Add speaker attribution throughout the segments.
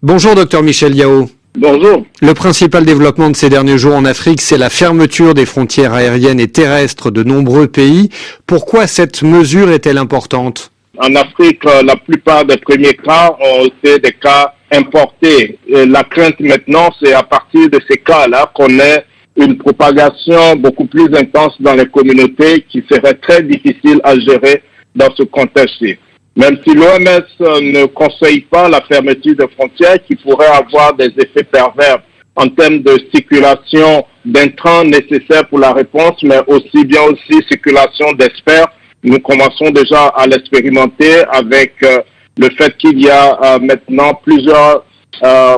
Speaker 1: Bonjour Dr Michel Yao.
Speaker 2: Bonjour.
Speaker 1: Le principal développement de ces derniers jours en Afrique, c'est la fermeture des frontières aériennes et terrestres de nombreux pays. Pourquoi cette mesure est-elle importante?
Speaker 2: En Afrique, la plupart des premiers cas ont été des cas importés. Et la crainte maintenant, c'est à partir de ces cas-là qu'on ait une propagation beaucoup plus intense dans les communautés qui serait très difficile à gérer dans ce contexte-ci. Même si l'OMS ne conseille pas la fermeture des frontières, qui pourrait avoir des effets pervers en termes de circulation d'intrants nécessaires pour la réponse, mais aussi bien aussi circulation d'experts. Nous commençons déjà à l'expérimenter avec le fait qu'il y a maintenant plusieurs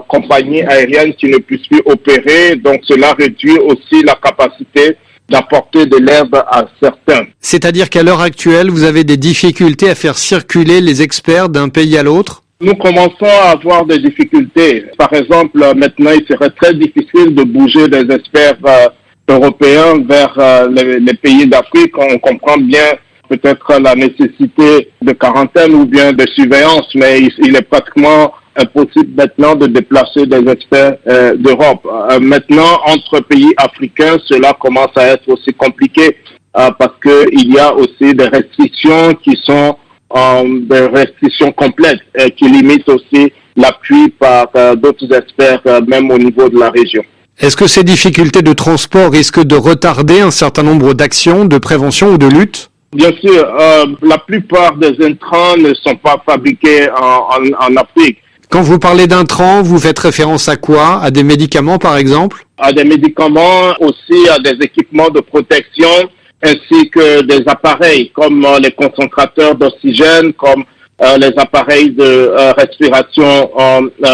Speaker 2: compagnies aériennes qui ne puissent plus opérer. Donc cela réduit aussi la capacité d'apporter de l'aide à certains.
Speaker 1: C'est-à-dire qu'à l'heure actuelle, vous avez des difficultés à faire circuler les experts d'un pays à l'autre?
Speaker 2: Nous commençons à avoir des difficultés. Par exemple, maintenant, il serait très difficile de bouger des experts européens vers les pays d'Afrique. On comprend bien peut-être la nécessité de quarantaine ou bien de surveillance, mais il est pratiquement impossible maintenant de déplacer des experts d'Europe. Maintenant, entre pays africains, cela commence à être aussi compliqué parce que il y a aussi des restrictions qui sont des restrictions complètes qui limitent aussi l'appui par d'autres experts, même au niveau de la région.
Speaker 1: Est-ce que ces difficultés de transport risquent de retarder un certain nombre d'actions de prévention ou de lutte?
Speaker 2: Bien sûr, la plupart des intrants ne sont pas fabriqués en Afrique.
Speaker 1: Quand vous parlez d'intrants, vous faites référence à quoi? À des médicaments par exemple?
Speaker 2: À des médicaments, aussi à des équipements de protection, ainsi que des appareils comme les concentrateurs d'oxygène, comme les appareils de respiration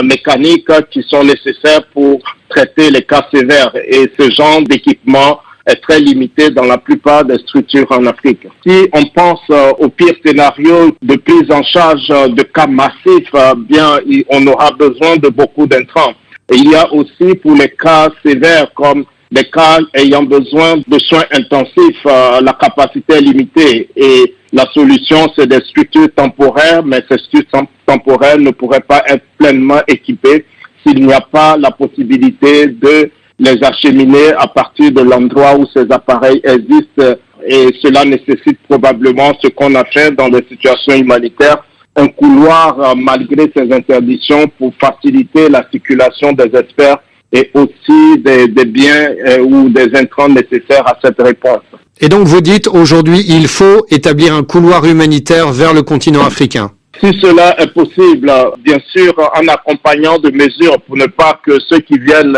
Speaker 2: mécanique qui sont nécessaires pour traiter les cas sévères. Et ce genre d'équipement est très limité dans la plupart des structures en Afrique. Si on pense au pire scénario de prise en charge de cas massifs, bien, on aura besoin de beaucoup d'intrants. Et il y a aussi pour les cas sévères comme des cas ayant besoin de soins intensifs, la capacité est limitée. Et la solution, c'est des structures temporaires, mais ces structures temporaires ne pourraient pas être pleinement équipées s'il n'y a pas la possibilité de les acheminer à partir de l'endroit où ces appareils existent. Et cela nécessite probablement ce qu'on a fait dans des situations humanitaires, un couloir malgré ces interdictions pour faciliter la circulation des experts et aussi des biens ou des intrants nécessaires à cette réponse.
Speaker 1: Et donc vous dites aujourd'hui il faut établir un couloir humanitaire vers le continent africain.
Speaker 2: Si cela est possible, bien sûr, en accompagnant de mesures pour ne pas que ceux qui viennent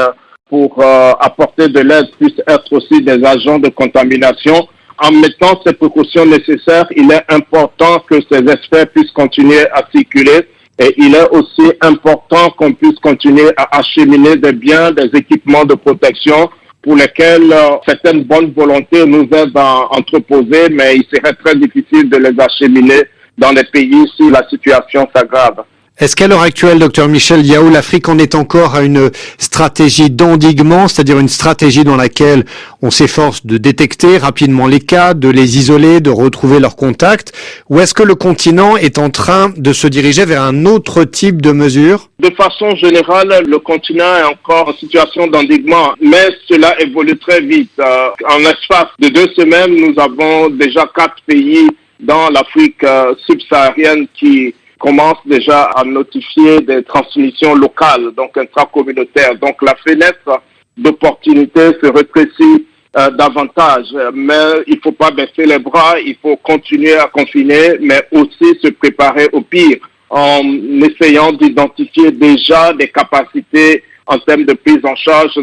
Speaker 2: pour apporter de l'aide puissent être aussi des agents de contamination. En mettant ces précautions nécessaires, il est important que ces experts puissent continuer à circuler et il est aussi important qu'on puisse continuer à acheminer des biens, des équipements de protection pour lesquels certaines bonnes volontés nous aident à entreposer, mais il serait très difficile de les acheminer dans les pays si la situation s'aggrave.
Speaker 1: Est-ce qu'à l'heure actuelle, Dr Michel Yao, l'Afrique en est encore à une stratégie d'endiguement, c'est-à-dire une stratégie dans laquelle on s'efforce de détecter rapidement les cas, de les isoler, de retrouver leurs contacts, ou est-ce que le continent est en train de se diriger vers un autre type de mesures?
Speaker 2: De façon générale, le continent est encore en situation d'endiguement, mais cela évolue très vite. En l'espace de 2 semaines, nous avons déjà 4 pays dans l'Afrique subsaharienne qui commence déjà à notifier des transmissions locales, donc intracommunautaires. Donc la fenêtre d'opportunité se rétrécit davantage, mais il ne faut pas baisser les bras, il faut continuer à confiner, mais aussi se préparer au pire en essayant d'identifier déjà des capacités en termes de prise en charge,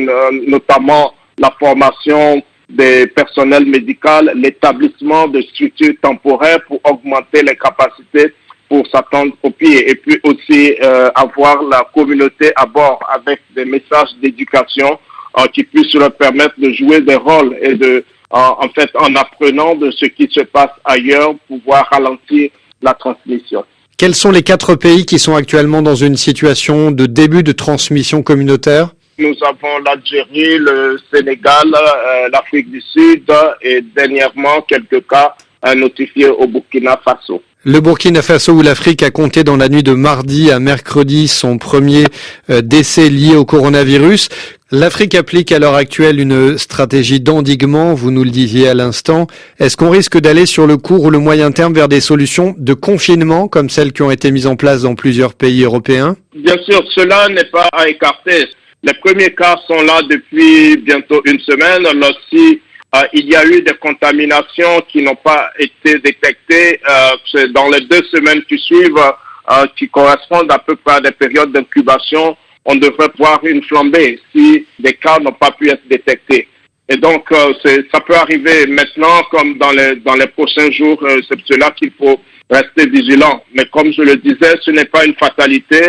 Speaker 2: notamment la formation des personnels médicaux, l'établissement de structures temporaires pour augmenter les capacités pour s'attendre au pire, et puis aussi avoir la communauté à bord avec des messages d'éducation qui puissent leur permettre de jouer des rôles et de, en fait, en apprenant de ce qui se passe ailleurs, pouvoir ralentir la transmission.
Speaker 1: Quels sont les 4 pays qui sont actuellement dans une situation de début de transmission communautaire?
Speaker 2: Nous avons l'Algérie, le Sénégal, l'Afrique du Sud et dernièrement quelques cas notifiés au Burkina Faso.
Speaker 1: Le Burkina Faso ou l'Afrique a compté dans la nuit de mardi à mercredi son premier décès lié au coronavirus. L'Afrique applique à l'heure actuelle une stratégie d'endiguement, vous nous le disiez à l'instant. Est-ce qu'on risque d'aller sur le court ou le moyen terme vers des solutions de confinement comme celles qui ont été mises en place dans plusieurs pays européens?
Speaker 2: Bien sûr, cela n'est pas à écarter. Les premiers cas sont là depuis bientôt une semaine. Lorsqu'il il y a eu des contaminations qui n'ont pas été détectées dans les 2 semaines qui suivent, qui correspondent à peu près à des périodes d'incubation. On devrait voir une flambée si des cas n'ont pas pu être détectés. Et donc, ça peut arriver maintenant comme dans les prochains jours. C'est cela qu'il faut rester vigilant. Mais comme je le disais, ce n'est pas une fatalité.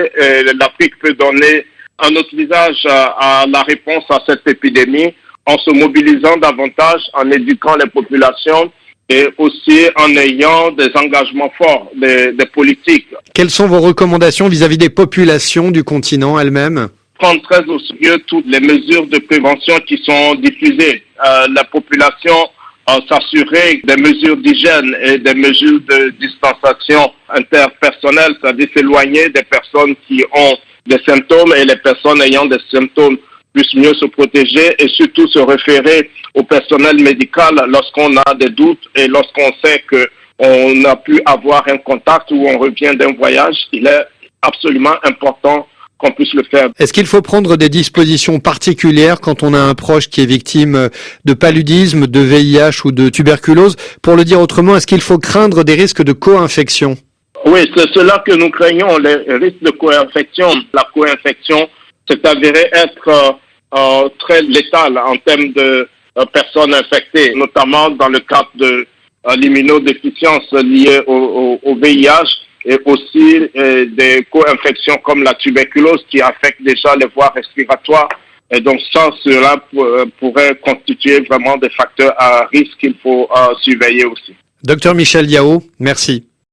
Speaker 2: L'Afrique peut donner un autre visage à la réponse à cette épidémie en se mobilisant davantage, en éduquant les populations et aussi en ayant des engagements forts des politiques.
Speaker 1: Quelles sont vos recommandations vis-à-vis des populations du continent elles-mêmes?
Speaker 2: Prendre très au sérieux toutes les mesures de prévention qui sont diffusées. La population s'assurer des mesures d'hygiène et des mesures de distanciation interpersonnelle, c'est-à-dire s'éloigner des personnes qui ont des symptômes et les personnes ayant des symptômes puissent mieux se protéger et surtout se référer au personnel médical lorsqu'on a des doutes et lorsqu'on sait qu'on a pu avoir un contact ou on revient d'un voyage. Il est absolument important qu'on puisse le faire.
Speaker 1: Est-ce qu'il faut prendre des dispositions particulières quand on a un proche qui est victime de paludisme, de VIH ou de tuberculose? Pour le dire autrement, est-ce qu'il faut craindre des risques de co-infection?
Speaker 2: Oui, c'est cela que nous craignons, les risques de co-infection. La co-infection s'est avérée être très létale en termes de personnes infectées, notamment dans le cadre de l'immunodéficience liée au VIH et aussi des co-infections comme la tuberculose qui affectent déjà les voies respiratoires. Et donc cela pourrait constituer vraiment des facteurs à risque qu'il faut surveiller aussi.
Speaker 1: Docteur Michel Yao, merci.